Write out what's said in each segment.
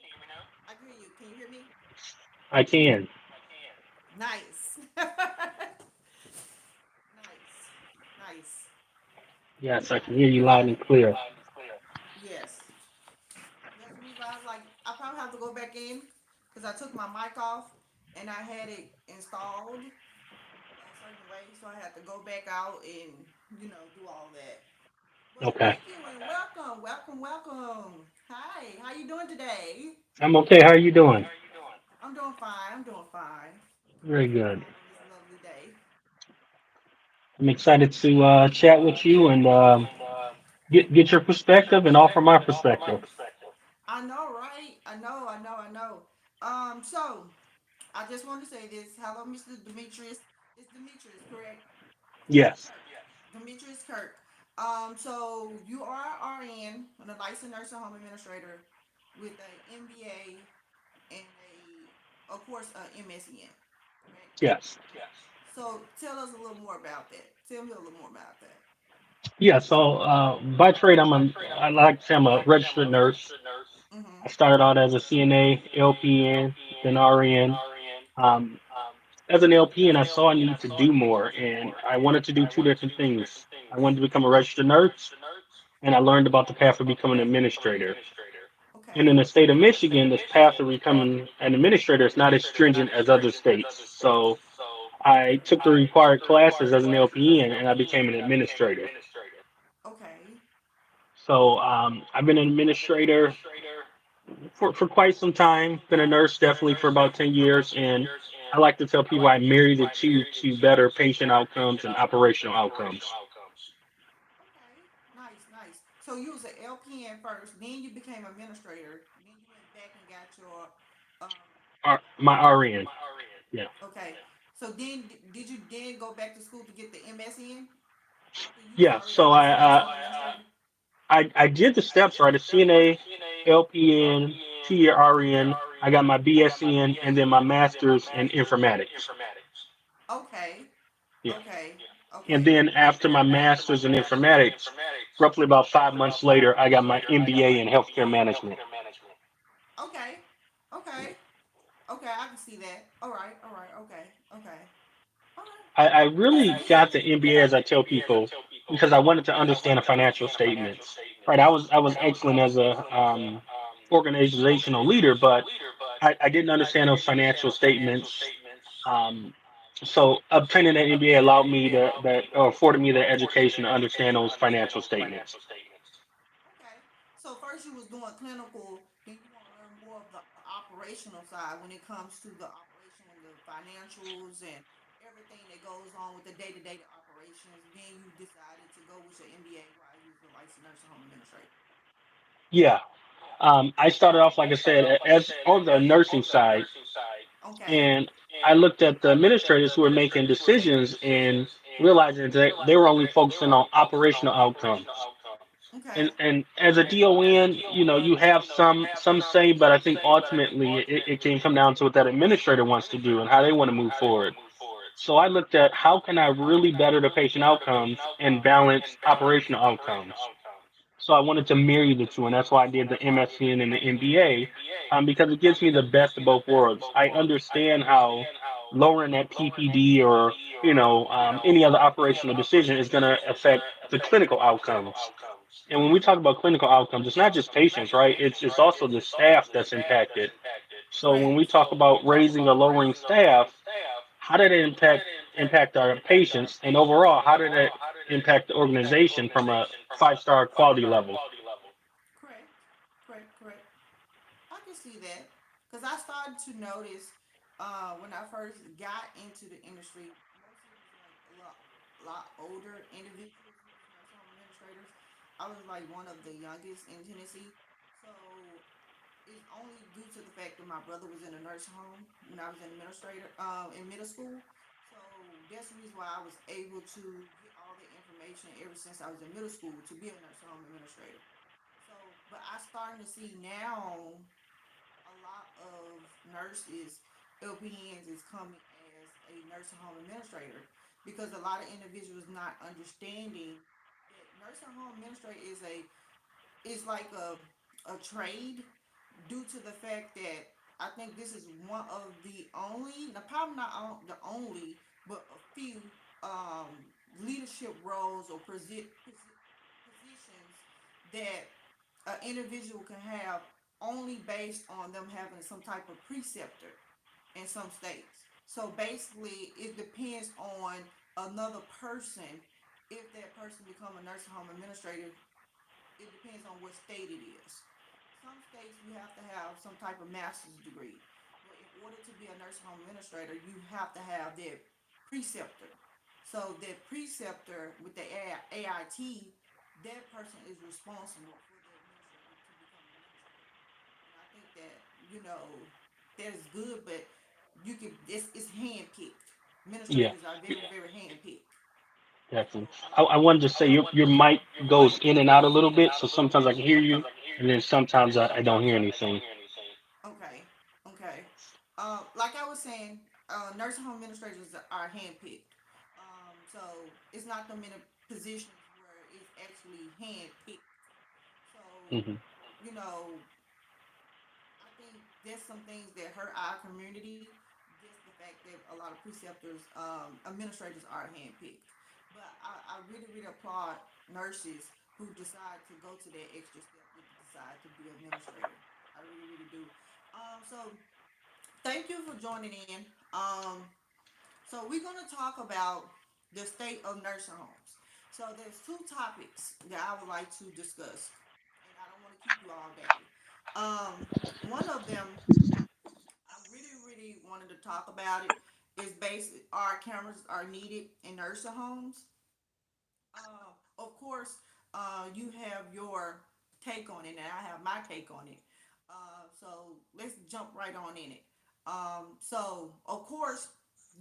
I can hear you. Can you hear me? I can. Nice. Nice. Nice. Yes, I Yeah. can hear you Cause loud and clear. yes. That's the reason why I was like, I probably have to go back in because I took my mic off and I had it installed a certain way, so I had to go back out and do all that. But Okay. thank you and welcome, welcome, welcome. Hi, how you doing today? I'm okay. How are you doing? I'm doing fine. I'm doing fine. Very Doing good. fine on this lovely day. I'm excited to chat with you and get your perspective and offer my perspective. I know, right? I know, I know, I know. So I just want to say this. Hello, Mr. Demetrius. It's Demetrius, correct? Yes. Kirk. Demetrius Kirk. So you are RN and a licensed nursing home administrator with a MBA and of course, a MSN, correct? Yes. So tell us a little more about that. Tell me a little more about that. Yeah. So by trade, I like to say I'm a registered nurse. Mm-hmm. I started out as a CNA, LPN, then RN. Um, as an LPN, I saw a need to do more, and I wanted to do two different things. I wanted to become a registered nurse, and I learned about the path of becoming an administrator. And Okay. in the state of Michigan, this path of becoming an administrator is not as stringent as other states. So I took the required classes as an LPN and I became an administrator. Okay. So I've been an administrator for quite some time, been a nurse definitely for about 10 years. And I like to tell people I marry the two to better patient outcomes and operational outcomes. Okay. Nice, nice. So you was an LPN first, then you became administrator, then you went back and got your My RN. RN. Yeah. Okay. So then did you then go back to school to get the MSN after you was Yeah. already a So licensed nursing home administrator? I did the steps right. A CNA, LPN, 2 year RN. I got my BSN and then my master's in informatics. Okay. Yeah. Okay. And Okay. then after my master's in informatics, roughly about 5 months later, I got my MBA in healthcare management. Okay. Okay. Okay, I can see that. All right. All right. Okay. Okay. All right. I That's really good. got the MBA as I tell people because I wanted to understand the financial statements. Right. I was excellent as a organizational leader, but I didn't understand those financial statements. Um, so obtaining that MBA allowed me that or afforded me the education to understand those financial statements. Okay. So first you was doing clinical, then you want to learn more of the operational side when it comes to the operation and the financials and everything that goes on with the day-to-day operations. Then you decided to go with your MBA while you was a licensed nursing home administrator. Yeah. I started off, like I said, as on the nursing side, Okay. and I looked at the administrators who were making decisions and realizing that they were only focusing on operational outcomes. Okay. And as a DON, you have some say, but I think ultimately it can come down to what that administrator wants to do and how they want to move forward. So I looked at how can I really better the patient outcomes and balance operational outcomes. So I wanted to marry the two, and that's why I did the MSN and the MBA, because it gives me the best of both worlds. I understand how lowering that PPD or any other operational decision is going to affect the clinical outcomes. And when we talk about clinical outcomes, it's not just patients, right? It's also the staff that's impacted. So when we Correct. talk about raising or lowering staff, how did it impact our patients, and overall, how did it impact the organization from a 5-star quality level? Correct. Correct. Correct. I can see that because I started to notice when I first got into the industry, mostly it was like a lot older individuals who was nursing home administrators. I was like one of the youngest in Tennessee, so it's only due to the fact that my brother was in a nursing home when I was an administrator in middle school. So that's the reason why I was able to get all the information ever since I was in middle school to be a nursing home administrator. So, but I starting to see now a lot of nurses, LPNs is coming as a nursing home administrator because a lot of individuals not understanding that nursing home administrator is like a trade due to the fact that I think this is one of the only, now probably not the only, but a few leadership roles or positions that an individual can have only based on them having some type of preceptor in some states. So basically, it depends on another person. If that person become a nursing home administrator, it depends on what state it is. Some states you have to have some type of master's degree, but in order to be a nursing home administrator, you have to have that preceptor. So that preceptor with the AIT, that person is responsible for the administrator to become an administrator. And I think that that is good, but it's hand picked. Yeah, Administrators are very hand picked. So definitely. I wanted to say your mic goes in and out a little bit, so sometimes I can hear you, and then sometimes I don't hear anything. okay, okay. Like I was saying, nursing home administrators are handpicked. So it's not them in a positions where it's actually handpicked. So Hmm. you know, I think there's some things that hurt our community. Just the fact that a lot of preceptors, administrators are handpicked. But I really applaud nurses who decide to go to that extra step to decide to be administrator. I really do. So thank you for joining in. So we're gonna talk about the state of nursing homes. So there's two topics that I would like to discuss, and I don't want to keep you all day. One of them I really wanted to talk about it is basic. Our cameras are needed in nursing homes. Of course, you have your take on it, and I have my take on it. So let's jump right on in it. So of course,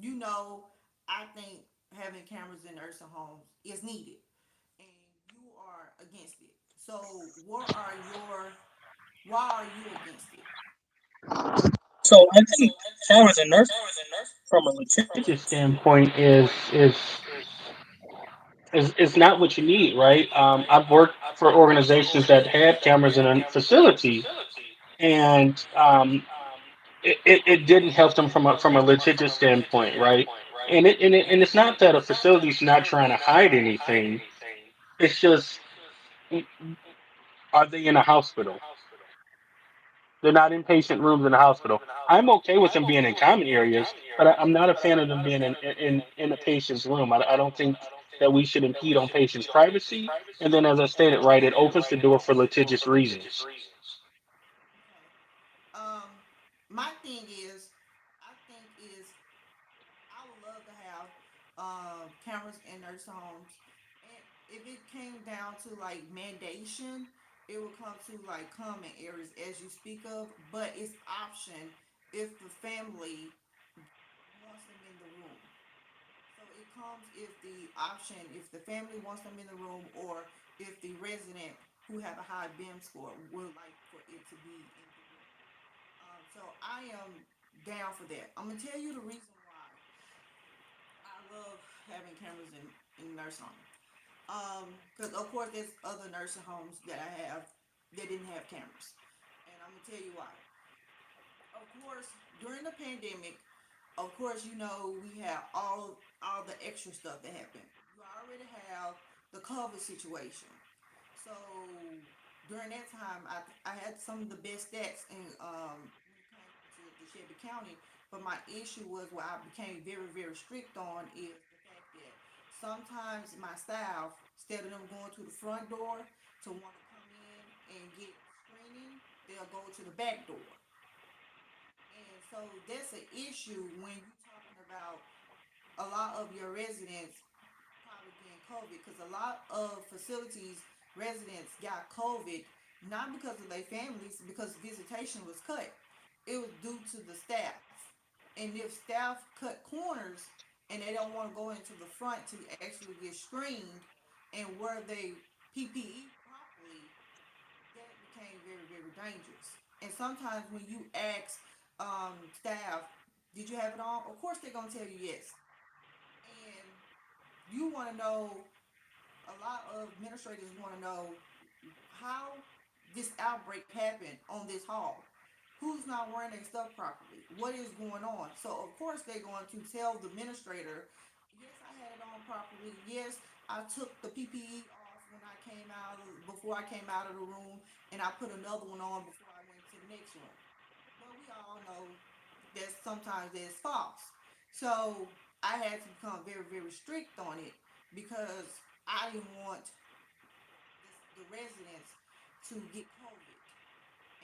you know, I think having cameras in nursing homes is needed, and you are against it. So, what are your why are you against it? So I think cameras and nurse from a litigious standpoint is not what you need, right? I've worked for organizations that had cameras in a facility, and it didn't help them from a litigious standpoint, right? And it's not that a facility's not trying to hide anything. It's just, are they in a hospital? They're not in patient rooms in the hospital. I'm okay with them being in common areas, but I'm not a fan of them being in a patient's room. I don't think that we should impede on patients' privacy. And then, as I stated, right, it opens the door for litigious reasons. Okay. Um, my thing is, I think is I would love to have cameras in nursing homes, and if it came down to like mandation, it would come to like common areas as you speak of, but it's option if the family wants them in the room. So it comes if the option, if the family wants them in the room, or if the resident who have a high BIM score would like for it to be in the room. So I am down for that. I'm gonna tell you the reason why I love having cameras in nursing homes. Because of course there's other nursing homes that I have that didn't have cameras, and I'm gonna tell you why. Of course, during the pandemic, of course, we have all the extra stuff that happened. You already have the COVID situation. So during that time, I had some of the best stats in when it came to Shelby County. But my issue was what I became very strict on is the fact that sometimes my staff, instead of them going to the front door to want to come in and get screening, they'll go to the back door. And so that's an issue when you're talking about a lot of your residents probably getting COVID, because a lot of facilities residents got COVID not because of their families, because visitation was cut. It was due to the staff. And if staff cut corners and they don't want to go into the front to actually get screened and wear their PPE properly, that became very dangerous. And sometimes when you ask staff, did you have it on? Of course they're gonna tell you yes. And you want to know, a lot of administrators want to know how this outbreak happened on this hall? Who's not wearing their stuff properly? What is going on? So of course they're going to tell the administrator, yes, I had it on properly. Yes, I took the PPE off when I came out before I came out of the room, and I put another one on before I went to the next room. But we all know that sometimes it's false. So I had to become very, very strict on it because I didn't want the residents to get COVID.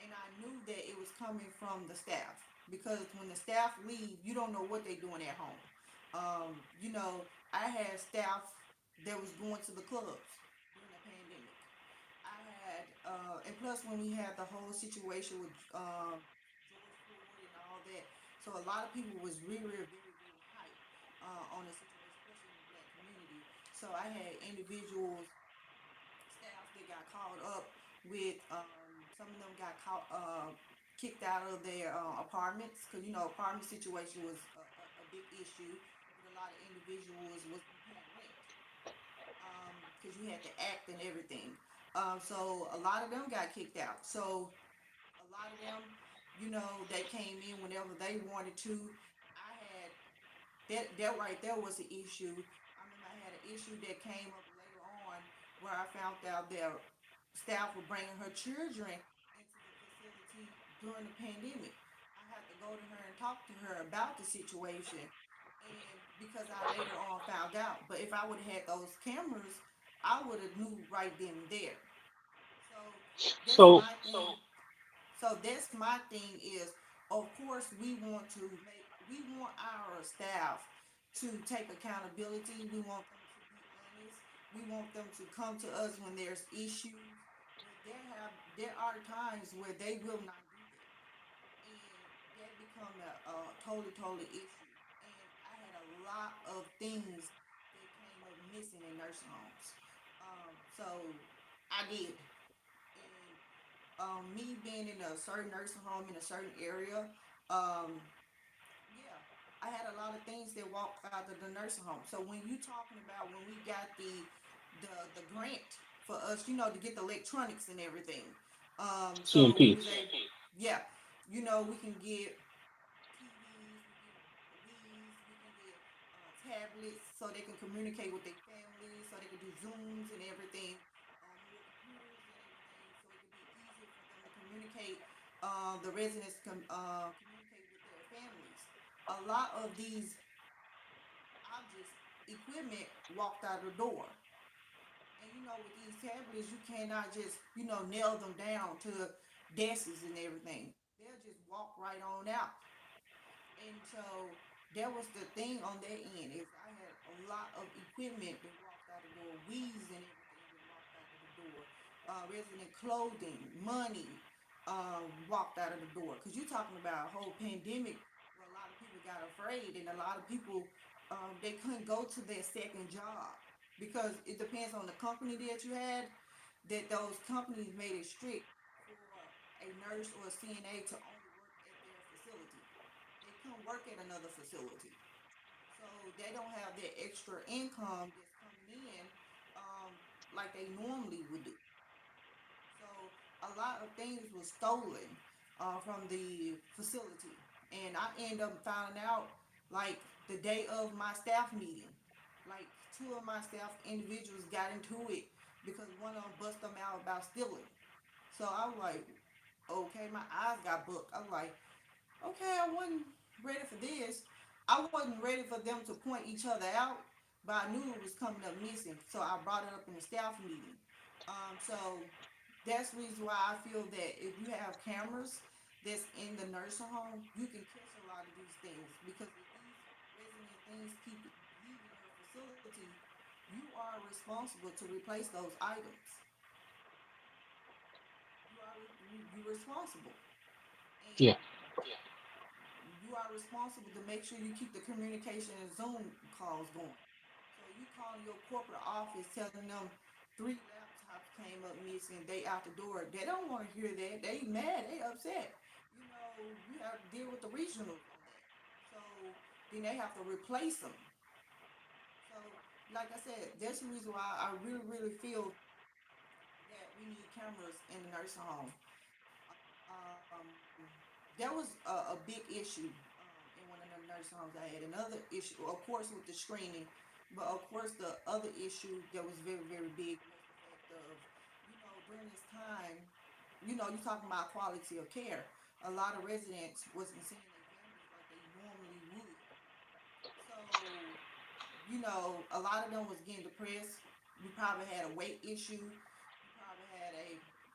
And I knew that it was coming from the staff because when the staff leave, you don't know what they're doing at home. I had staff that was going to the clubs during the pandemic. I had, and plus when we had the whole situation with George Floyd and all that, so a lot of people was really, really very, very hyped on the situation, especially in the black community. So I had individuals, staff that got caught up with, some of them got caught, kicked out of their apartments because apartment situation was a big issue with a lot of individuals was paying rent because you had to act and everything. So a lot of them got kicked out. So a lot of them, they came in whenever they wanted to. I had that right there was an issue. I remember I had an issue that came up later on where I found out that staff were bringing her children into the facility during the pandemic. I had to go to her and talk to her about the situation, and because I later on found out. But if I would have had those cameras, I would have knew right then and there. So that's So my thing. So that's my thing is, of course, we want our staff to take accountability. We want them to be honest. We want them to come to us when there's issues. But there are times where they will not do that, and that become a totally issue. And I had a lot of things that came up missing in nursing homes. So I did, and me being in a certain nursing home in a certain area, um, yeah, I had a lot of things that walked out of the nursing home. So when you talking about when we got the grant for us, to get the electronics and everything, so we CMP. was able, yeah, we can get TVs, we get Wii's, we can get tablets so they can communicate with their families, so they can do Zooms and everything, more computers and everything, so it can be easier for them to communicate. The residents can communicate with their families. A lot of these objects, equipment walked out the door. And with these tablets, you cannot just, nail them down to desks and everything. They'll just walk right on out. And so that was the thing on that end is I had a lot of equipment that walked out the door, weaves and everything that walked out of the door, resident clothing, money, walked out of the door. Because you're talking about a whole pandemic where a lot of people got afraid and a lot of people they couldn't go to their second job because it depends on the company that you had. That those companies made it strict for a nurse or a CNA to only work at their facility. They couldn't work at another facility. So they don't have that extra income that's coming in like they normally would do. So a lot of things were stolen from the facility. And I end up finding out like the day of my staff meeting. Like two of my staff individuals got into it because one of them bust them out about stealing. So I was like, okay, my eyes got booked. I was like, okay, I wasn't ready for this. I wasn't ready for them to point each other out, but I knew it was coming up missing. So I brought it up in the staff meeting. So that's the reason why I feel that if you have cameras that's in the nursing home, you can catch a lot of these things because if these resident things keep leaving your facility, you are responsible to replace those items. You're responsible, Yeah. and you are responsible to make sure you keep the communication and Zoom calls going. So you calling your corporate office telling them three laptops came up missing, they out the door. They don't want to hear that. They mad, they upset. You have to deal with the regionals on that. So then they have to replace them. So like I said, that's the reason why I really, really feel that we we need cameras in the nursing home. That was a big issue in one of the nursing homes I had. Another issue, of course, with the screening, but of course the other issue that was very, very big was the fact of, during this time, you talking about quality of care. A lot of residents wasn't seeing their families like they normally would. So, a lot of them was getting depressed. You probably had a weight issue. You probably had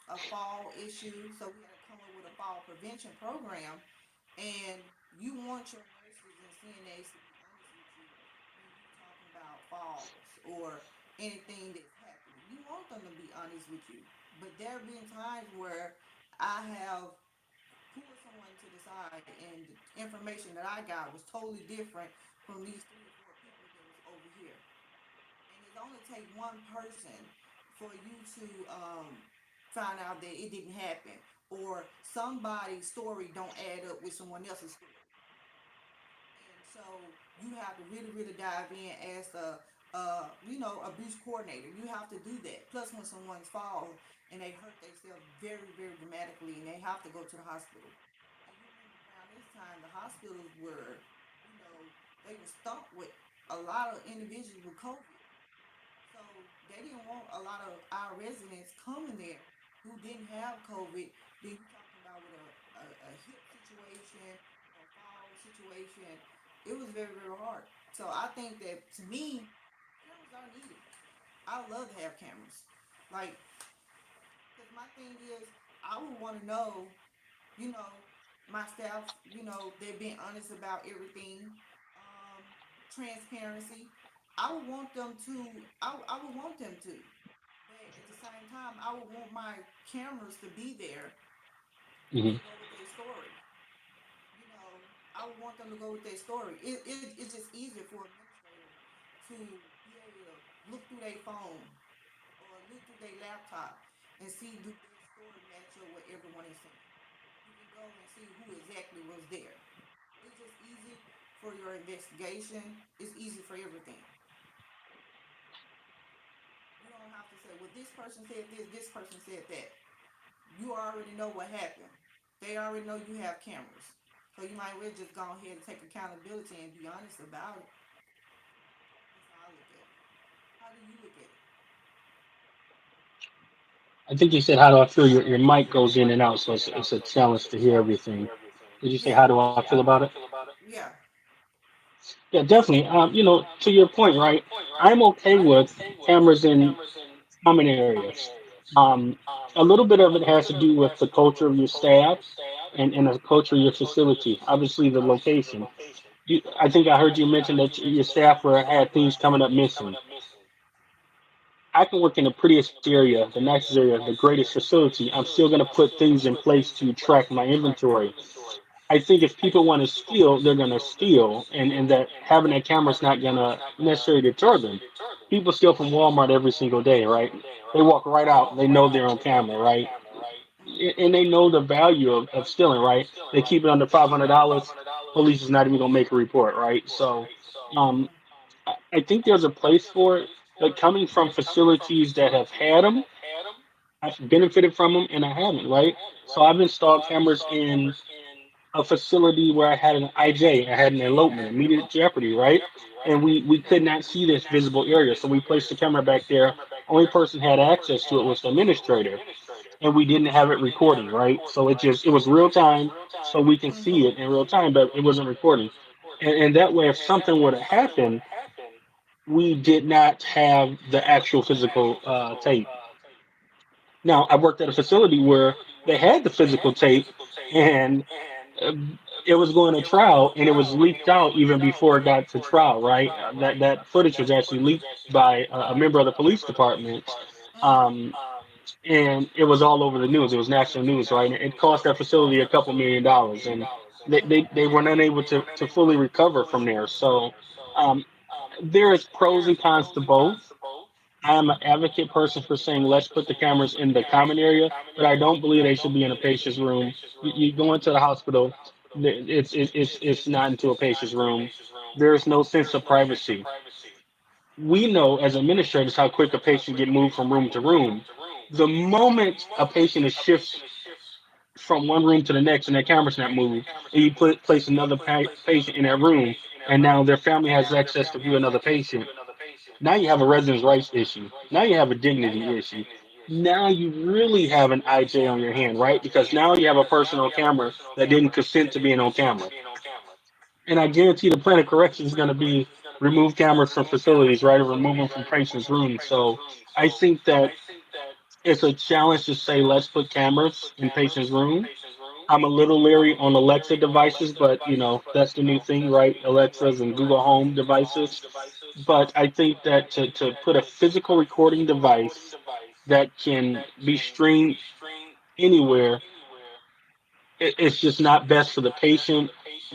a fall issue. So we had to come up with a fall prevention program. And you want your nurses and CNAs to be honest with you when you talking about falls or anything that's happening. You want them to be honest with you. But there have been times where I have pulled someone to the side and the information that I got was totally different from these three or four people that was over here. And it only take one person for you to find out that it didn't happen or somebody's story don't add up with someone else's story. And so you have to really, really dive in as a abuse coordinator. You have to do that. Plus, when someone's fall and they hurt themselves very, very dramatically, and they have to go to the hospital. And you remember around this time, the hospitals were, you know, they were stumped with a lot of individuals with COVID. So they didn't want a lot of our residents coming there who didn't have COVID. Then you talking about with a hip situation or fall situation. It was very, very hard. So I think that to me, cameras are needed. I love to have cameras. Like, because my thing is, I would want to know, you know, my staff, they're being honest about everything. Um, Transparency. I would want them to, I would want them to. But at the same time, I would want my cameras to be there Hmm. to go with their story. You know, I would want them to go with their story. It's just easier for an administrator to be able to look through their phone or look through their laptop and see do their story match up with everyone is saying. You can go and see who exactly was there. It's just easy for your investigation. It's easy for everything. You don't have to say, well, this person said this person said that. You already know what happened. They already know you have cameras. So you might well just go ahead and take accountability and be honest about it. That's how I look at it. How do you look at it? I think you said, "How do I feel?" Your mic goes in and out, so it's a challenge to hear everything. Did you say, Yeah. "How do I feel about it?" Yeah. Yeah, definitely. To your point, right? I'm okay with cameras in common areas. Um, a little bit of it has to do with the culture of your staff and the culture of your facility. Obviously, the location. I think I heard you mention that your staff were had things coming up missing. I can work in the prettiest area, the nicest area, the greatest facility. I'm still going to put things in place to track my inventory. I think if people want to steal, they're going to steal, and that having that camera is not going to necessarily deter them. People steal from Walmart every single day, right? They walk right out, they know they're on camera, right? And they know the value of stealing, right? They keep it under $500. Police is not even going to make a report, right? So, um, I think there's a place for it, but coming from facilities that have had them, I've benefited from them, and I haven't, right? So I've installed cameras in a facility where I had an IJ, I had an elopement, immediate jeopardy, right? And we could not see this visible area, so we placed the camera back there. Only person had access to it was the administrator, and we didn't have it recording, right? So it was real time, so we can see it in real time, but it wasn't recording. And that way, if something were to happen, we did not have the actual physical tape. Now, I worked at a facility where they had the physical tape, and uh, it was going to trial, and it was leaked out even before it got to trial. Right, that footage was actually leaked by a member of the police department, um, and it was all over the news. It was national news, right? And it cost that facility a couple $1 million, and they were not able to fully recover from there. So um, there is pros and cons to both. I'm an advocate person for saying let's put the cameras in the common area, but I don't believe they should be in a patient's room. You go into the hospital, it's not into a patient's room. There's no sense of privacy. We know as administrators how quick a patient get moved from room to room. The moment a patient is shifts from one room to the next and that camera's not moved, and you place another patient in that room, and now their family has access to view another patient, now you have a residence rights issue. Now you have a dignity issue. Now you really have an IJ on your hand, right? Because now you have a person on camera that didn't consent to being on camera. And I guarantee the plan of correction is going to be remove cameras from facilities, right? Or remove them from patients' rooms. So I think that it's a challenge to say let's put cameras in patients' room. I'm a little leery on Alexa devices, but that's the new thing, right? Alexas and Google Home devices. But I think that to put a physical recording device that can be streamed anywhere, it's just not best for the patient,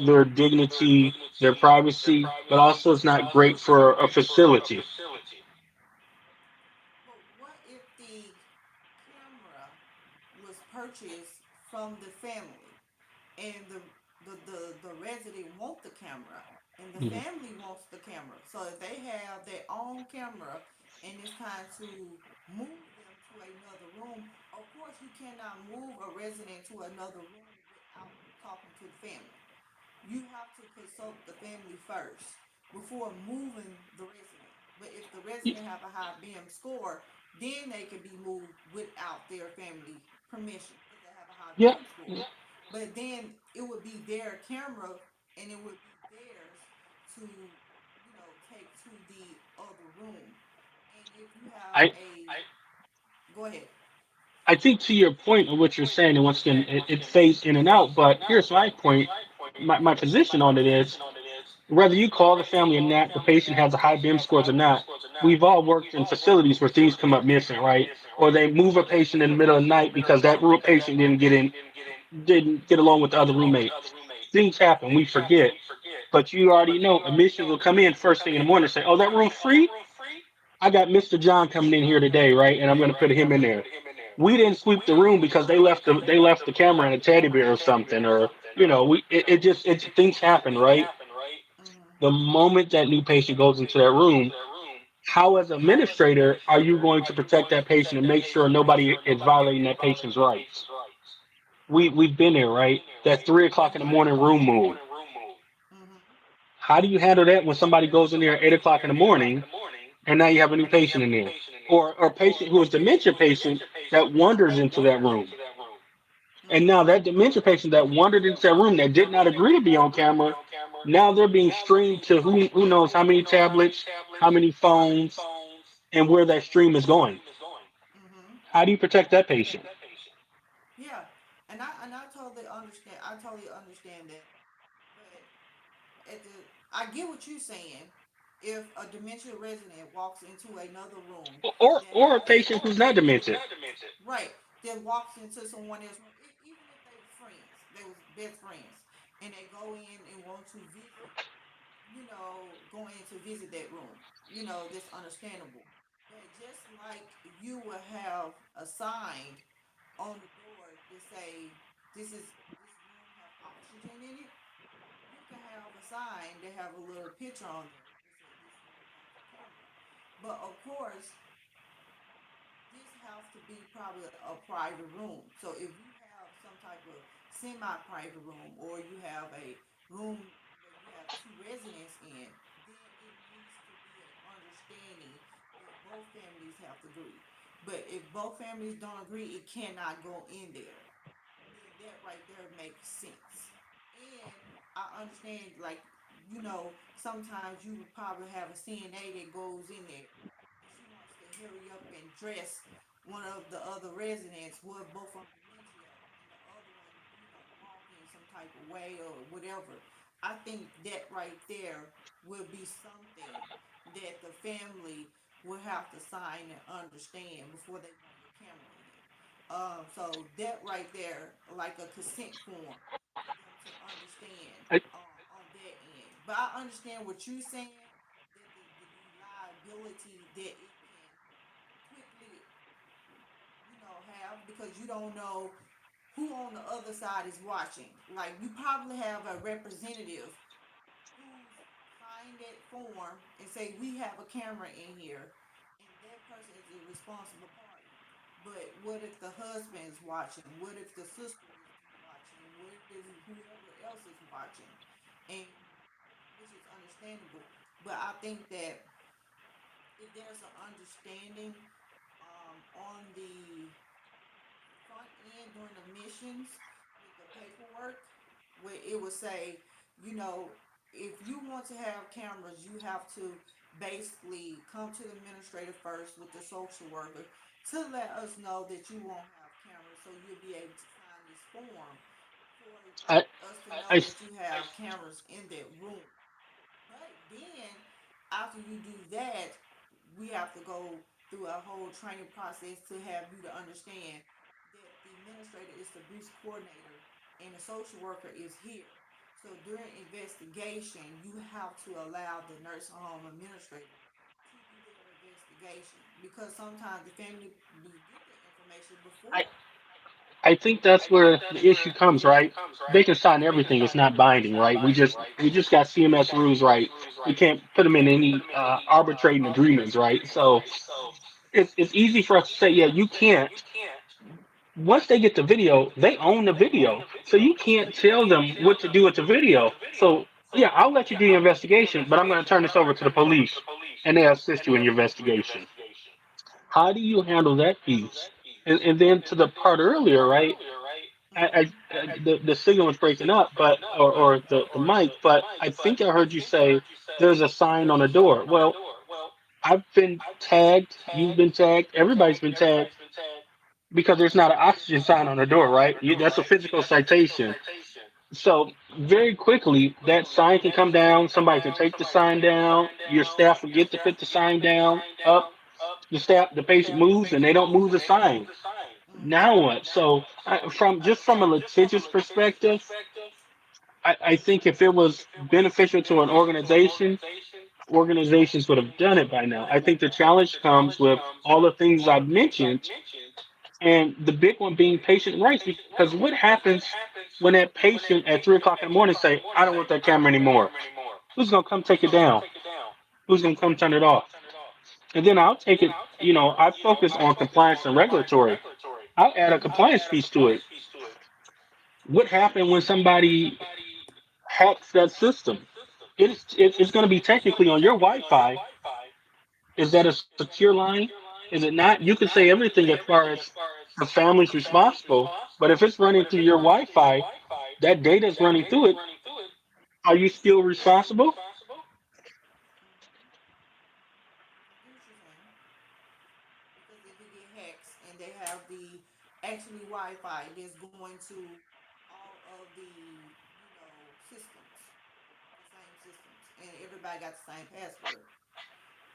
their dignity, their privacy, but also it's not great for a facility. But what if the camera was purchased from the family and the resident want the camera and the Mhm. family wants the camera? So if they have their own camera and it's time to move them to another room, of course you cannot move a resident to another room without talking to the family. You have to consult the family first before moving the resident. But if the resident have a high BM score, then they can be moved without their family permission because they have a high Yeah, BM score. But then it would be their camera and it would be theirs to, take to the other room. And if you have I go ahead. I think to your point of what you're saying, and once again, it fades in and out. But here's my point. My position on it is whether you call the family or not, the patient has a high BIM scores or not. We've all worked in facilities where things come up missing, right? Or they move a patient in the middle of the night because that room patient didn't get along with the other roommates. Things happen. We forget. But you already know admissions will come in first thing in the morning and say, "Oh, that room's free. I got Mr. John coming in here today, right? And I'm going to put him in there." We didn't sweep the room because they left the camera in a teddy bear or something, or it things happen, right? The Mm-hmm. moment that new patient goes into that room, how as administrator are you going to protect that patient and make sure nobody is violating that patient's rights? We've been there, right? That 3 o'clock in the morning room move. Mm-hmm. How do you handle that when somebody goes in there at 8 o'clock in the morning and now you have a new patient in there, or a patient who is dementia patient that wanders into that room, and now that dementia patient that wandered into that room that did not agree to be on camera, now they're being streamed to who knows how many tablets, how many phones, and where that stream is going. Mm-hmm. How do you protect that patient? Yeah, and I totally understand. I totally understand that. But at the, I get what you're saying. If a dementia resident walks into another room that Or a has patient who's not dementia. right, that walks into someone else's room, even if they were friends, they was best friends, and they go in and want to visit, going to visit that room, that's understandable. But just like you will have a sign on the door to say this room have oxygen in it, you can have a sign that have a little picture on there that say this room has a camera. But of course, this has to be probably a private room. So if you have some type of semi-private room or you have a room where you have two residents in, then it needs to be an understanding that both families have to agree. But if both families don't agree, it cannot go in there. Then that right there makes sense. And I understand, like, sometimes you would probably have a CNA that goes in there and she wants to hurry up and dress one of the other residents with both of them dementia and the other one, walking some type of way or whatever. I think that right there will be something that the family will have to sign and understand before they bring the camera in. So that right there, like a consent form for them to understand I, on that end. But I understand what you're saying, that the liability that it can quickly, have because you don't know who on the other side is watching. Like you probably have a representative who's sign that form and say we have a camera in here, and that person is the responsible party. But what if the husband is watching? What if the sister is watching? What if whoever else is watching? And which is understandable. But I think that if there's an understanding on the front end during the missions with the paperwork, where it would say, you know, if you want to have cameras, you have to basically come to the administrator first with the social worker to let us know that you won't have cameras, so you'll be able to sign this form I, for us to know I, that you have cameras in that room. But then, after you do that, we have to go through a whole training process to have you to understand that the administrator is the abuse coordinator and the social worker is here. So during investigation, you have to allow the nurse home administrator to do their investigation because sometimes the family will get the information I, before. I think that's where the issue comes, right? They can sign everything. It's not binding, right? We just got CMS rules, right? We can't put them in any arbitrating agreements, right? So it's easy for us to say, yeah, you can't. Once they get the video, they own the video, so you can't tell them what to do with the video. So yeah, I'll let you do your investigation, but I'm going to turn this over to the police, and they'll assist you in your investigation. How do you handle that piece? And then to the part earlier, right? The signal was breaking up, but or the mic, but I think I heard you say there's a sign on the door. Well, I've been tagged, you've been tagged, everybody's been tagged because there's not an oxygen sign on the door, right? That's a physical citation. So very quickly, that sign can come down. Somebody can take the sign down. Your staff forget to put the sign down. Up, the patient moves, and they don't move the sign. Now what? So, from a litigious perspective, I think if it was beneficial to an organization, organizations would have done it by now. I think the challenge comes with all the things I've mentioned, and the big one being patient rights. Because what happens when that patient at 3 o'clock in the morning say, "I don't want that camera anymore"? Who's gonna come take it down? Who's gonna come turn it off? And then I'll take it. I focus on compliance and regulatory. I'll add a compliance piece to it. What happened when somebody hacks that system? It's going to be technically on your Wi-Fi. Is that a secure line? Is it not? You can say everything as far as the family's responsible, but if it's running through your Wi-Fi, that data is running through it. Are you still responsible? I get what you're saying. Because if it get hacks and they have the actually Wi-Fi that's going to all of the systems, the same systems, and everybody got the same password.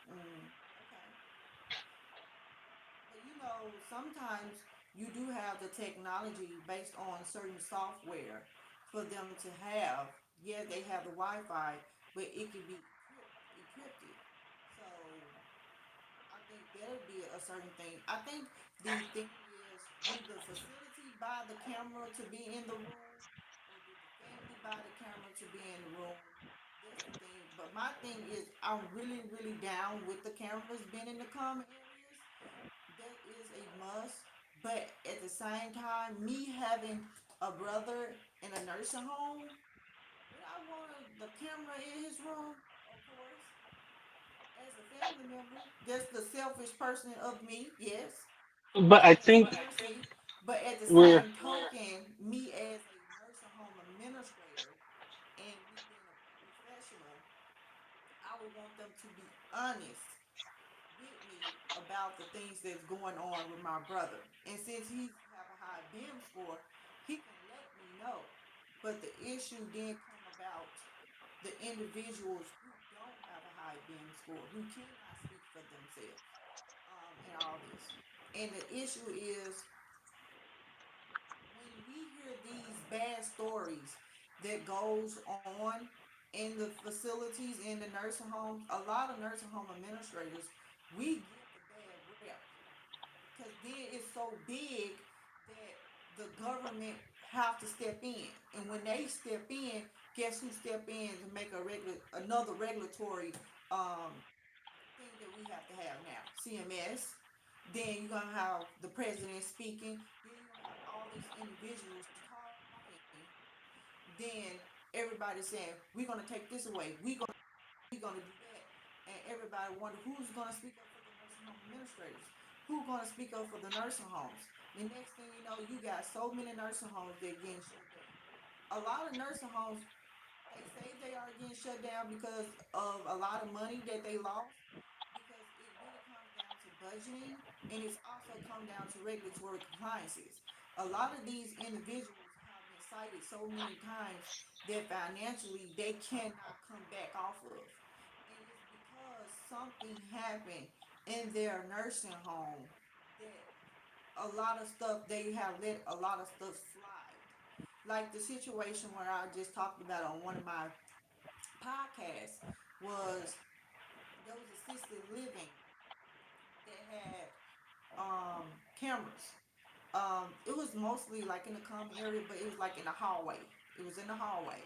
Okay, but sometimes you do have the technology based on certain software for them to have. Yeah, they have the Wi-Fi, but it can be encrypted. So I think that would be a certain thing. I think the thing is, do the facility buy the camera to be in the room, or do the family buy the camera to be in the room? That's the thing. But my thing is, I'm really, really down with the cameras being in the common areas. That is a must. But at the same time, me having a brother in a nursing home, would I want the camera in his room? Of course, as a family member, just the selfish person of me, yes. But I think Transparency. But at the we're same token, me as a nursing home administrator and me being a professional, I would want them to be honest with me about the things that's going on with my brother. And since he have a high BIM score, he can let me know. But the issue then come about the individuals who don't have a high BIM score, who cannot speak for themselves in all this. And the issue is when we hear these bad stories that goes on in the facilities in the nursing homes, a lot of nursing home administrators, we get the bad rep because then it's so big that the government have to step in, and when they step in, guess who step in to make another regulatory um, thing that we have to have now? CMS. Then you're gonna have the president speaking. Then you're gonna have all these individuals talking. Then everybody saying, "We're gonna take this away. We're gonna do that," and everybody wonder who's gonna speak up for the nursing home administrators. Who's gonna speak up for the nursing homes? The next thing you know, you got so many nursing homes that getting shut down. A lot of nursing homes, they say they are getting shut down because of a lot of money that they lost, because it really comes down to budgeting, and it's also come down to regulatory compliances. A lot of these individuals have been cited so many times that financially they cannot come back off of. And it's because something happened in their nursing home that a lot of stuff, they have let a lot of stuff slide. Like the situation where I just talked about on one of my podcasts was, there was assisted living that had cameras. It was mostly like in the common area, but it was like in the hallway. It was in the hallway.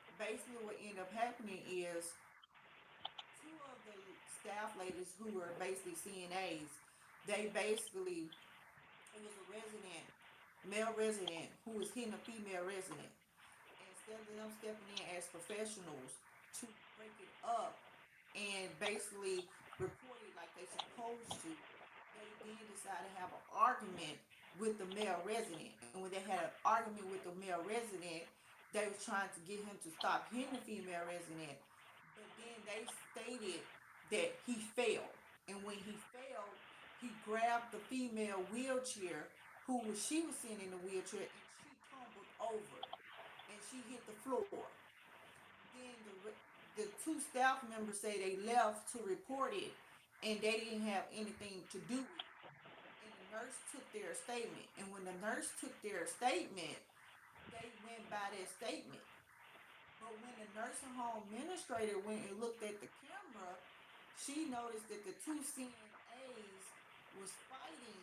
And basically what ended up happening is two of the staff ladies who were basically CNAs, they basically, it was a resident, male resident, who was hitting a female resident. Instead of them stepping in as professionals to break it up and basically report it like they supposed to, they then decided to have an argument with the male resident. And when they had an argument with the male resident, they was trying to get him to stop hitting the female resident. But then they stated that he fell. And when he fell, he grabbed the female wheelchair, she was sitting in the wheelchair, and she tumbled over and she hit the floor. Then the two staff members say they left to report it, and they didn't have anything to do with it. And the nurse took their statement. And when the nurse took their statement, they went by that statement. But when the nursing home administrator went and looked at the camera, she noticed that the two CNAs was fighting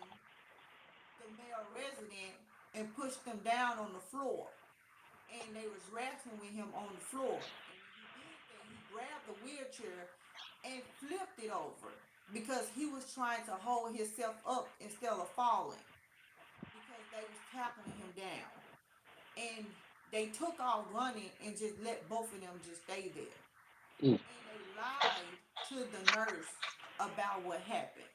the male resident and pushed them down on the floor. And they was wrestling with him on the floor. And when he did that, he grabbed the wheelchair and flipped it over because he was trying to hold himself up instead of falling, because they was tackling him down. And they took off running and just let both of them just stay there. Mm. And they lied to the nurse about what happened.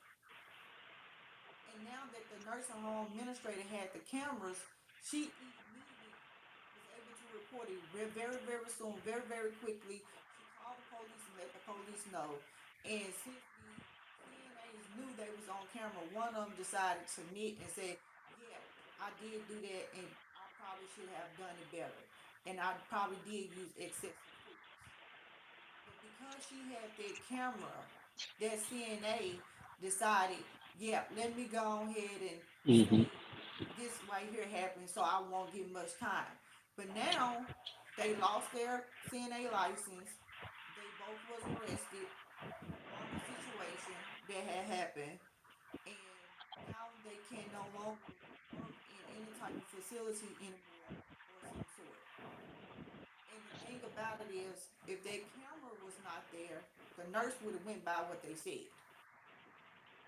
And now that the nursing home administrator had the cameras, she immediately was able to report it very, very soon, very, very quickly. She called the police and let the police know. And since the CNAs knew they was on camera, one of them decided to admit and said, "Yeah, I did do that, and I probably should have done it better, and I probably did use excessive force." But because she had that camera, that CNA decided, "Yeah, let me go ahead and Hmm. say this right here happened, so I won't get much time." But now they lost their CNA license. They both was arrested on the situation that had happened, and now they can no longer work in any type of facility anymore or some sort. And the thing about it is, if that camera was not there, the nurse would have went by what they said,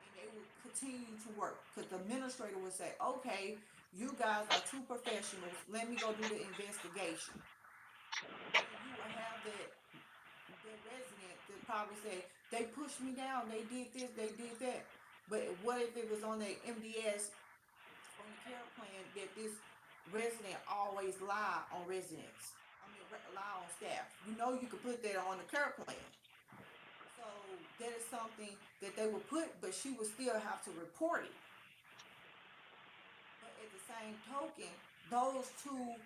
and they would continue to work, because the administrator would say, "Okay, you guys are two professionals. Let me go do the investigation." Then you will have that resident that probably say, "They pushed me down. They did this. They did that." But what if it was on the MDS, on the care plan, that this resident always lie on residents? I mean, lie on staff. You know, you could put that on the care plan. So that is something that they would put, but she would still have to report it. But at the same token, those two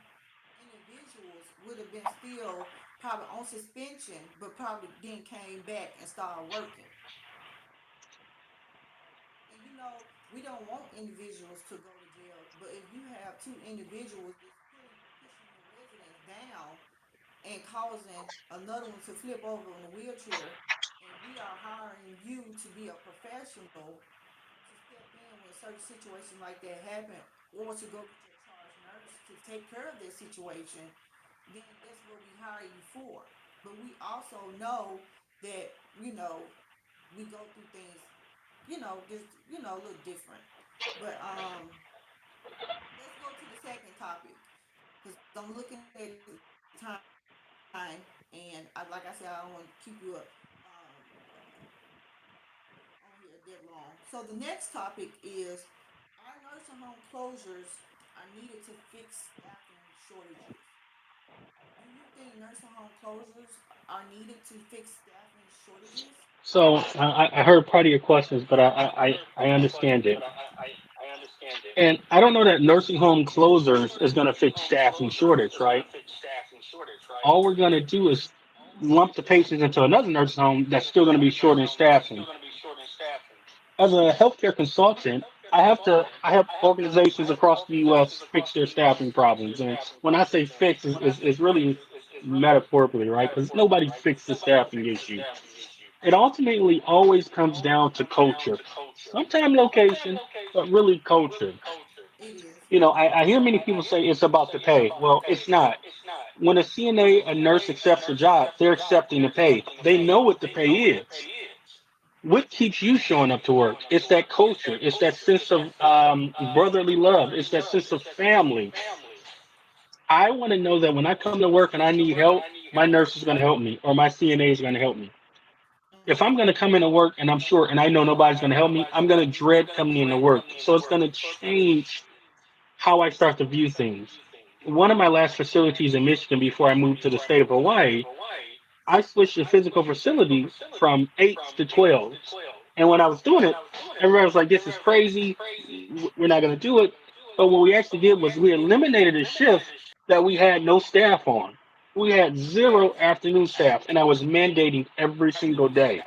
individuals would have been still probably on suspension, but probably then came back and started working. And we don't want individuals to go to jail, but if you have two individuals that's pushing the residents down and causing another one to flip over in a wheelchair, and we are hiring you to be a professional to step in when certain situations like that happen, or to go get your charge nurse to take care of this situation, then that's what we hire you for. But we also know that we go through things just a little different. But let's go to the second topic because I'm looking at the time, and like I said, I don't want to keep you up on here that long. So the next topic is our nursing home closures are needed to fix staffing shortages. Do you think nursing home closures are needed to fix staffing shortages? So I heard part of your questions, but I understand it. And I don't know that nursing home closers is going to fix staffing shortage, right? All we're going to do is lump the patients into another nursing home that's still going to be short in staffing. As a healthcare consultant, I help organizations across the U.S. fix their staffing problems. And when I say fix, is really metaphorically, right? Because nobody fixed the staffing issue. It ultimately always comes down to culture, sometimes location, but really culture. It is. I hear many people say it's about the pay. Well, it's not. When a CNA, a nurse accepts a job, they're accepting the pay. They know what the pay is. What keeps you showing up to work? It's that culture. It's that sense of brotherly love. It's that sense of family. I want to know that when I come to work and I need help, my nurse is going to help me or my CNA is going to help me. If I'm going to come into work and I'm short and I know nobody's going to help me, I'm going to dread coming into work. So it's going to change how I start to view things. One of my last facilities in Michigan before I moved to the state of Hawaii, I switched the physical facility from 8s to 12s. And when I was doing it, everybody was like, this is crazy. We're not going to do it. But what we actually did was we eliminated a shift that we had no staff on. We had zero afternoon staff, and I was mandating every single day.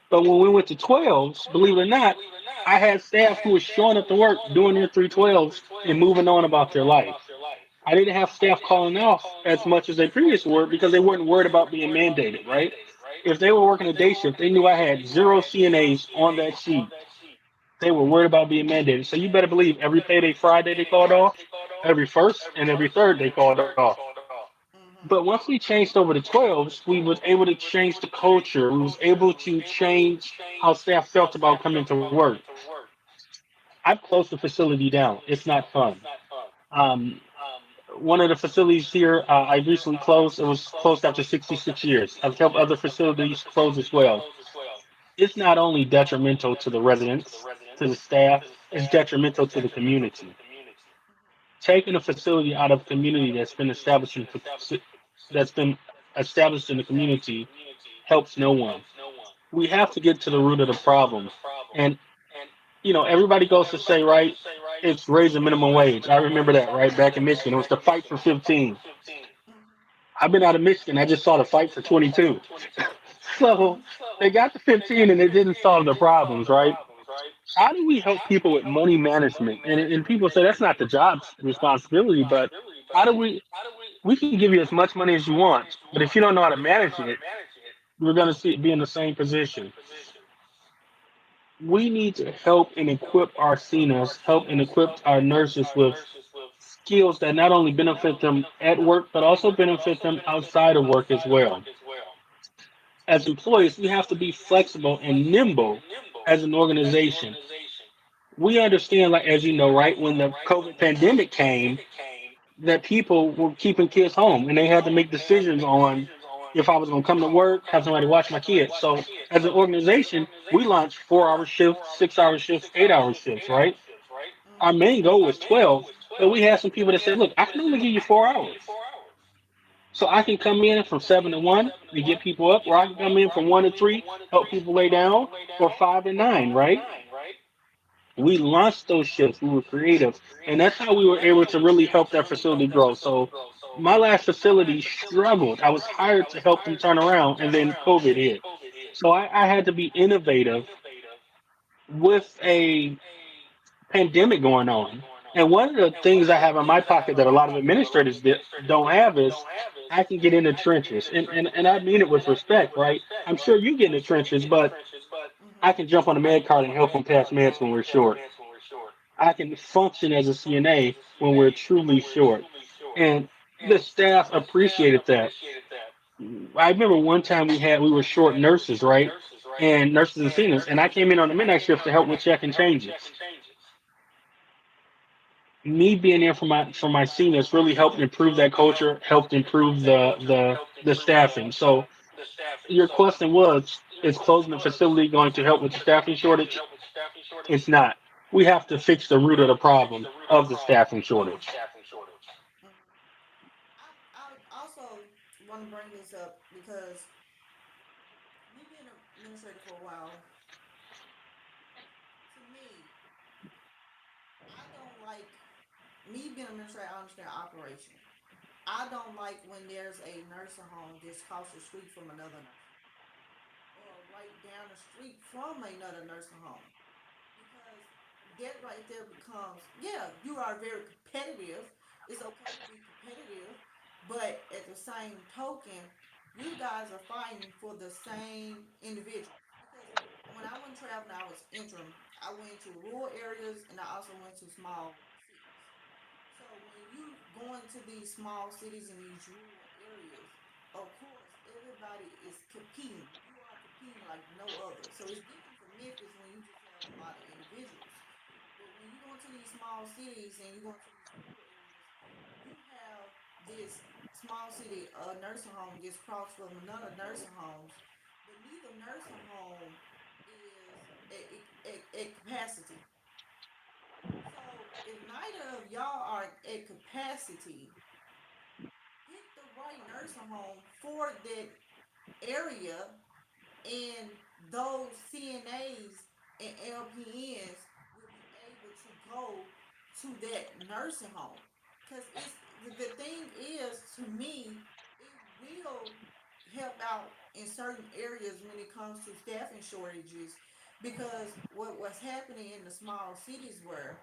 But when we went to 12s, believe it or not, I had staff who was showing up to work, doing their 312s, and moving on about their life. I didn't have staff calling off as much as they previously were because they weren't worried about being mandated, right? If they were working a day shift, they knew I had zero CNAs on that sheet. They were worried about being mandated. So you better believe every payday Friday they called off, every first and every third they called off. Mm-hmm. But once we changed over to 12s, we was able to change the culture. We was able to change how staff felt about coming to work. I've closed the facility down. It's not fun. Um, One of the facilities here I recently closed. It was closed after 66 years. I've helped other facilities close as well. It's not only detrimental to the residents, to the staff, it's detrimental to the community. Taking a facility out of a community that's been established in the community helps no one. We have to get to the root of the problem. And everybody goes to say, right, it's raising minimum wage. I remember that right back in Michigan. It was the fight for 15. I've been out of Michigan. I just saw the fight for 22. So they got to 15 and it didn't solve the problems, right? How do we help people with money management? And people say that's not the job's responsibility, but how do we can give you as much money as you want, but if you don't know how to manage it, we're going to be in the same position. We need to help and equip our seniors, help and equip our nurses with skills that not only benefit them at work, but also benefit them outside of work as well. As employees, we have to be flexible and nimble as an organization. We understand, like as you know, right, when the COVID pandemic came, that people were keeping kids home and they had to make decisions on if I was going to come to work, have somebody watch my kids. So as an organization, we launched 4 hour shifts, 6 hour shifts, 8 hour shifts, right? Our main goal was 12, but we had some people that said, look, I can only give you 4 hours. So I can come in from 7 to 1 to get people up, or I can come in from 1 to 3, help people lay down, or 5 to 9, right? We launched those shifts. We were creative, and that's how we were able to really help that facility grow. So my last facility struggled. I was hired to help them turn around, and then COVID hit. So I had to be innovative with a pandemic going on. And one of the things I have in my pocket that a lot of administrators don't have is I can get in the trenches. And I mean it with respect, right? I'm sure you get in the trenches, but I can jump on the med card and help them pass meds when we're short. I can function as a CNA when we're truly short. And the staff appreciated that. I remember one time we were short nurses, right? and nurses and seniors, and I came in on the midnight shift to help with check and changes. Me being there for my seniors really helped improve that culture, helped improve the staffing. So your question was, is closing the facility going to help with the staffing shortage? It's not. We have to fix the root of the problem of the staffing shortage. Mhm. I also want to bring this up because me being an administrator for a while, to me, I don't like me being an administrator. I understand operation. I don't like when there's a nursing home just across the street from another nursing home or right down the street from another nursing home because that right there becomes, yeah, you are very competitive. It's okay to be competitive, but at the same token, you guys are fighting for the same individuals. Because when I went traveling, I was interim. I went to rural areas and I also went to small cities. So when you go into these small cities and these rural areas, of course, everybody is competing. You are competing like no other. So it's different from Memphis when you just have a lot of individuals. But when you go into these small cities and you go into these rural areas, you have this small city nursing home just across from another nursing homes, but neither nursing home is at capacity. So if neither of y'all are at capacity, pick the right nursing home for that area, and those CNAs and LPNs will be able to go to that nursing home. Because it's the thing is, to me, it will help out in certain areas when it comes to staffing shortages. Because what's happening in the small cities where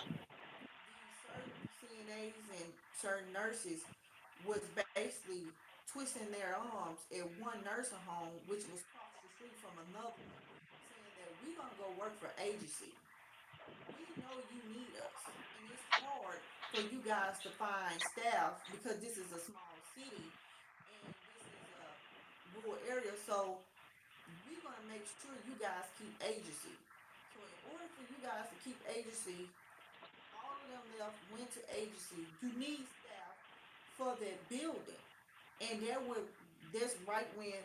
these certain CNAs and certain nurses was basically twisting their arms at one nursing home, which was across the street from another one, saying that we're gonna go work for agency. We know you need us, and it's hard for you guys to find staff because this is a small city and this is a rural area. So we're gonna make sure you guys keep agency. So in order for you guys to keep agency, all of them left went to agency. You need staff for that building, and that's right when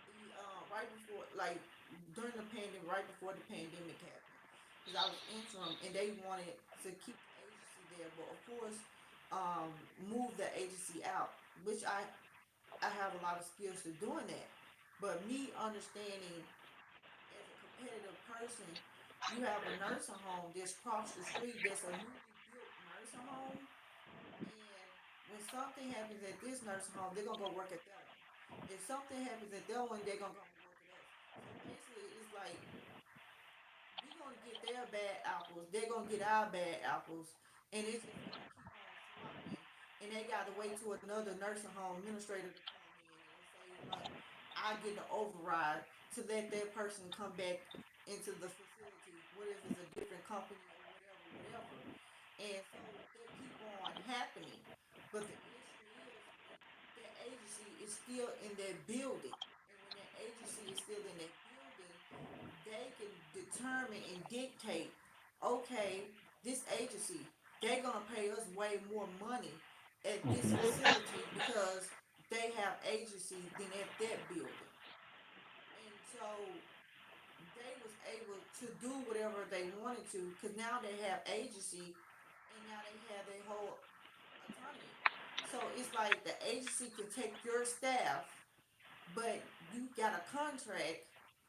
the right before, like during the pandemic, right before the pandemic happened, because I was interim and they wanted to keep the agency there, but of course, move the agency out, which I have a lot of skills to doing that. But me understanding as a competitive person, you have a nursing home that's across the street that's a newly built nursing home, and when something happens at this nursing home, they're gonna go work at that one. If something happens at that one, they're gonna come work at us. So basically, it's like we gonna get their bad apples, they're gonna get our bad apples, and it's just gonna keep on swapping. And they gotta wait to another nursing home administrator to come in and say, "Well, I get the override to let that person come back into the facility. What if it's a different company or whatever, whatever." And so that keep on happening. But the issue is when that agency is still in that building, and when that agency is still in that building, they can determine and dictate, okay, this agency, they're gonna pay us way more money at this Mhm. facility because they have agency than at that building. And so they was able to do whatever they wanted to because now they have agency and now they have their whole autonomy. So it's like the agency can take your staff, but you got a contract.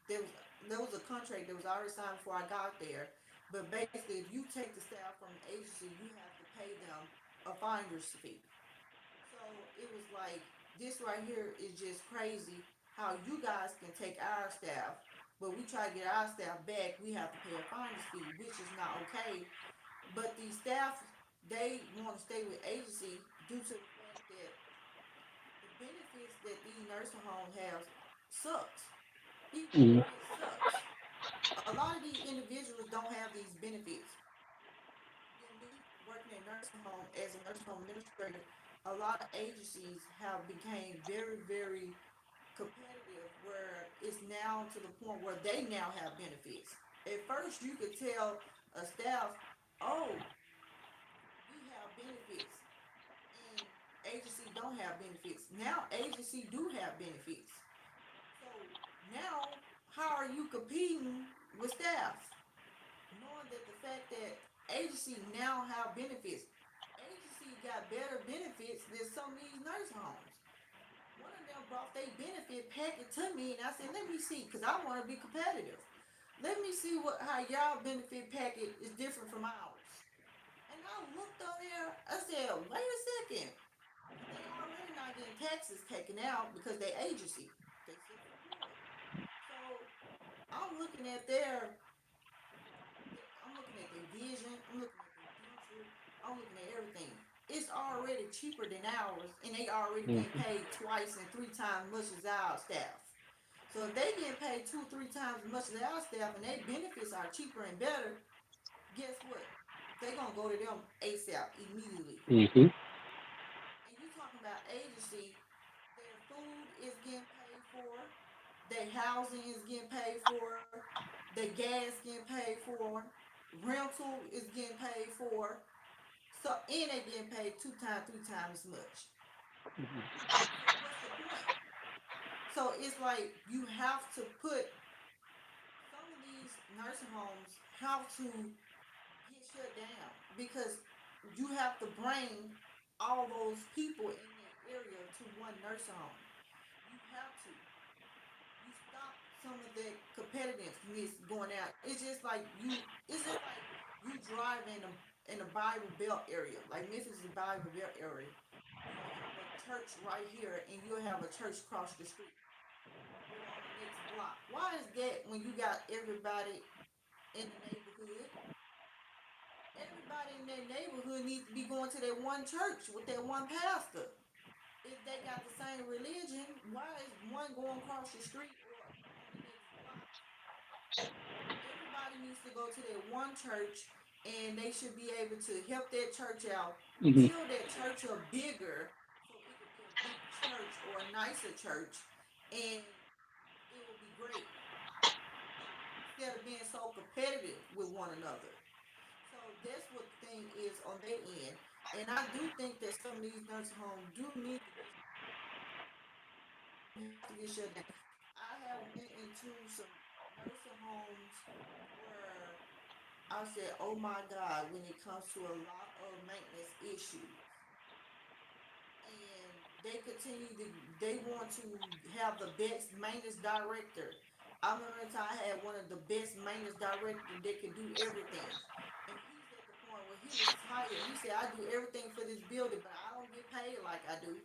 There was there was a contract that was already signed before I got there. But basically, if you take the staff from the agency, you have to pay them a finder's fee. So it was like this right here is just crazy. How you guys can take our staff, but we try to get our staff back, we have to pay a finder's fee, which is not okay. But these staff, they want to stay with agency due to the fact that the benefits that these nursing homes have sucks. These Mhm. benefits sucks. A lot of these individuals don't have these benefits. Then me working in nursing home as a nursing home administrator, a lot of agencies have became very, very competitive where it's now to the point where they now have benefits. At first, you could tell a staff, oh, we have benefits, and agency don't have benefits. Now, agency do have benefits. So now, how are you competing with staff? Knowing that the fact that agency now have benefits, agency got better benefits than some of these nursing homes. One of them brought their benefit packet to me, and I said, "Let me see, cause I want to be competitive. Let me see what how y'all benefit packet is different from ours." And I looked on there. I said, "Wait a second, cause they already not getting taxes taken out because they agency, they self-employed. So I'm looking at I'm looking at their vision. I'm looking at their dental. I'm looking at everything. It's already cheaper than ours, and they already getting Hmm. paid twice and three times much as our staff. So if they getting paid two, three times as much as our staff, and their benefits are cheaper and better, guess what? They gonna go to them ASAP immediately. Hmm. And you talking about agency, their food is getting paid for, their housing is getting paid for, their gas getting paid for, rental is getting paid for. So and they getting paid two times, three times as much. So what's the point? So it's like you have to put some of these nursing homes have to get shut down because you have to bring all those people in that area to one nursing home. You have to. You stop some of the competitiveness going out. It's just like you. It's just like you drive in a Bible Belt area, like Memphis is a Bible Belt area. You'll have a church right here, and you'll have a church across the street or on the next block. Why is that when you got everybody in the neighborhood? Everybody in that neighborhood needs to be going to that one church with that one pastor. If they got the same religion, why is one going across the street or on the next block? Everybody needs to go to that one church, and they should be able to help that church out, Hmm. build that church up bigger so it could be a big church or a nicer church, and it will be great instead of being so competitive with one another. So that's what the thing is on their end. And I do think that some of these nursing homes do need to get shut down. They do have to get shut down. I have went into some nursing homes where I said, "Oh my God," when it comes to a lot of maintenance issues. And they continue to, they want to have the best maintenance director. I remember the time I had one of the best maintenance directors that could do everything. And he's at the point where he was tired. He said, "I do everything for this building, but I don't get paid like I do."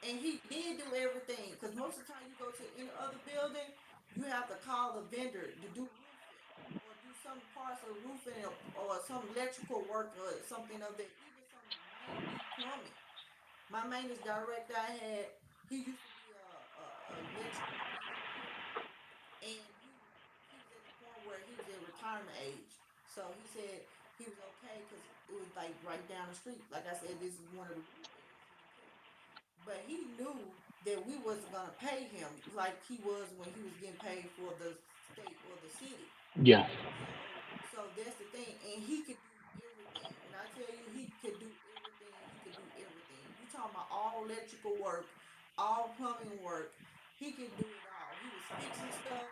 And he did do everything because most of the time you go to any other building, you have to call the vendor to do roofing or do some parts of roofing or some electrical work or something of that, even some main deep plumbing. My maintenance director I had, he used to be a electrical engineer, and he was at the point where he was at retirement age. So he said he was okay because it was like right down the street. Like I said, this is one of the rural areas he didn't care. But he knew that we wasn't gonna pay him like he was when he was getting paid for the state or the city. Yeah. So that's the thing, and he could do everything. When I tell you he could do everything, he could do everything. You talking about all electrical work, all plumbing work, he could do it all. He was fixing stuff.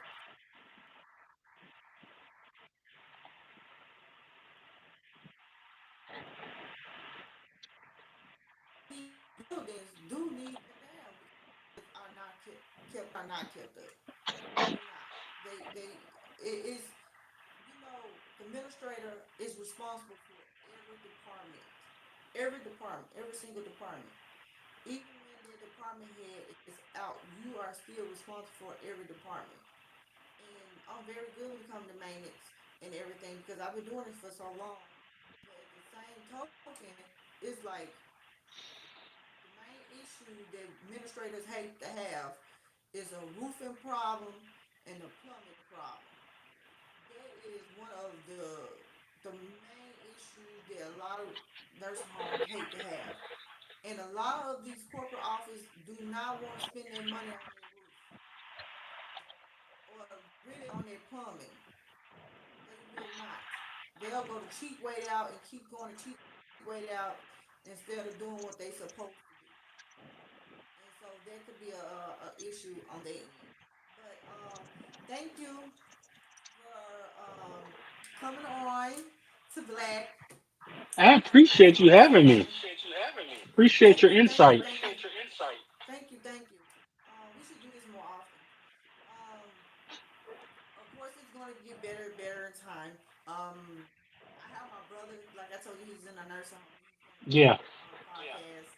These buildings do need to shut down because are not kept up. They're not. It is, the administrator is responsible for every department. Every department, every single department. Even when the department head is out, you are still responsible for every department. And I'm very good when it comes to maintenance and everything because I've been doing this for so long. But at the same token, it's like the main issue that administrators hate to have is a roofing problem and a plumbing problem. That is one of the main issues that a lot of nursing homes hate to have. And a lot of these corporate offices do not want to spend their money on their roof or really on their plumbing. They will not. They'll go the cheap way out and keep going the cheap way out instead of doing what they supposed to do. And so there could be a issue on their end. But thank you for coming on to Black. I I appreciate you enjoyed having that. me. Appreciate Thank your you, thank you, insight. thank you. Thank you, thank you. We should do this more often. Um, of course, it's going to get better and better in time. Um, I have my brother, like I told you, he's in a nursing home. He's going to be Yeah. on the podcast.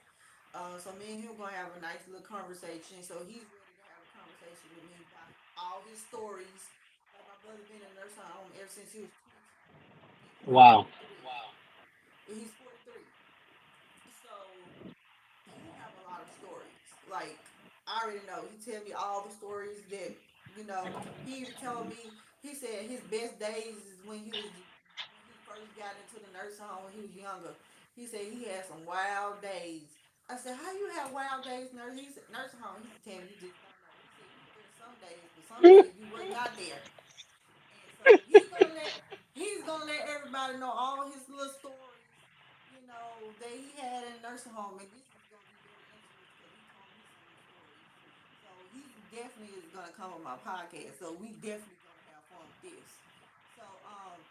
So me and him going to have a nice little conversation. So he's ready to have a conversation with me about all his stories. Like my brother been in a nursing home ever since he was 20, and he's Wow. 43. Wow. And he's 43. So he have a lot of stories. Like I already know. He tell me all the stories that He even told me. He said his best days is when he first got into the nursing home when he was younger. He said he had some wild days. I said, "How you have wild days, nurse?" He said, "Nursing home." He said, "Tammy, you just don't know." He said, "There's some days, but some days you was not there." And so he's gonna let everybody know all his little stories, that he had in nursing home, and this is gonna be very interesting because he told me some stories. So he definitely is gonna come on my podcast. So we definitely gonna have fun with this. So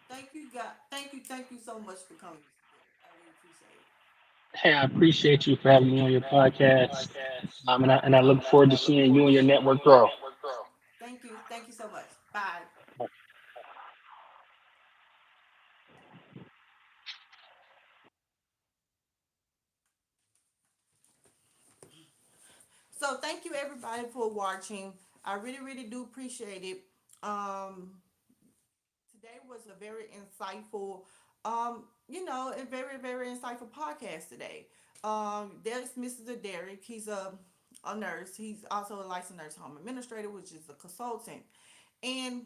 thank you so much for coming, Mr. Derek. I really appreciate it. Hey, I appreciate you for having me on your podcast. And I look forward to seeing you and your network grow. Thank you so much. Bye. So thank you everybody for watching. I really, really do appreciate it. Um, Today was a very insightful, a very, very insightful podcast today. There's Mr. Derek. He's a nurse. He's also a licensed nurse home administrator, which is a consultant. And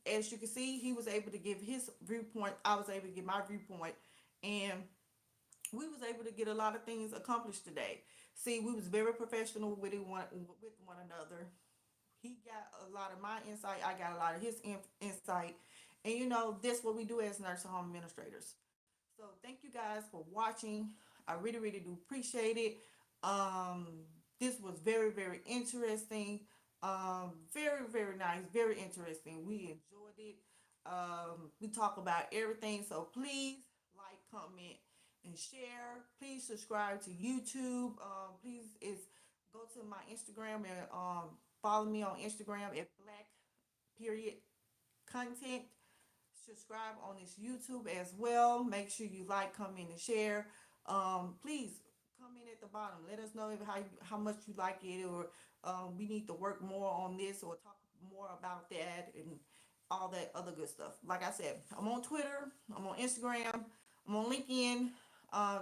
as you can see, he was able to give his viewpoint. I was able to give my viewpoint, and we was able to get a lot of things accomplished today. See, we was very professional with one another. He got a lot of my insight. I got a lot of his insight. And that's what we do as nursing home administrators. So thank you guys for watching. I really, really do appreciate it. Um, this was very, very interesting. Very, very nice. Very interesting. We enjoyed it. We talk about everything. So please like, comment, and share. Please subscribe to YouTube. Please is go to my Instagram and follow me on Instagram at Black period content. Subscribe on this YouTube as well. Make sure you like, comment, and share. Please comment at the bottom. Let us know how much you like it, or we need to work more on this, or talk more about that, and all that other good stuff. Like I said, I'm on Twitter. I'm on Instagram. I'm on LinkedIn.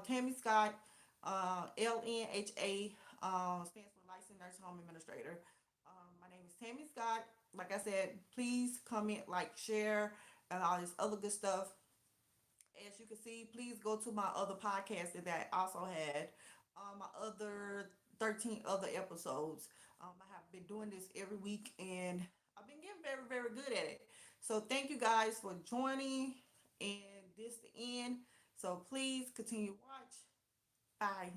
Tammy Scott, LNHA, stands for Licensed Nurse Home Administrator. My name is Tammy Scott. Like I said, please comment, like, share, and all this other good stuff. As you can see, please go to my other podcast that I also had, my other 13 other episodes. I have been doing this every week, and I've been getting very, very good at it. So thank you guys for joining, and this the end. So please continue to watch. Bye.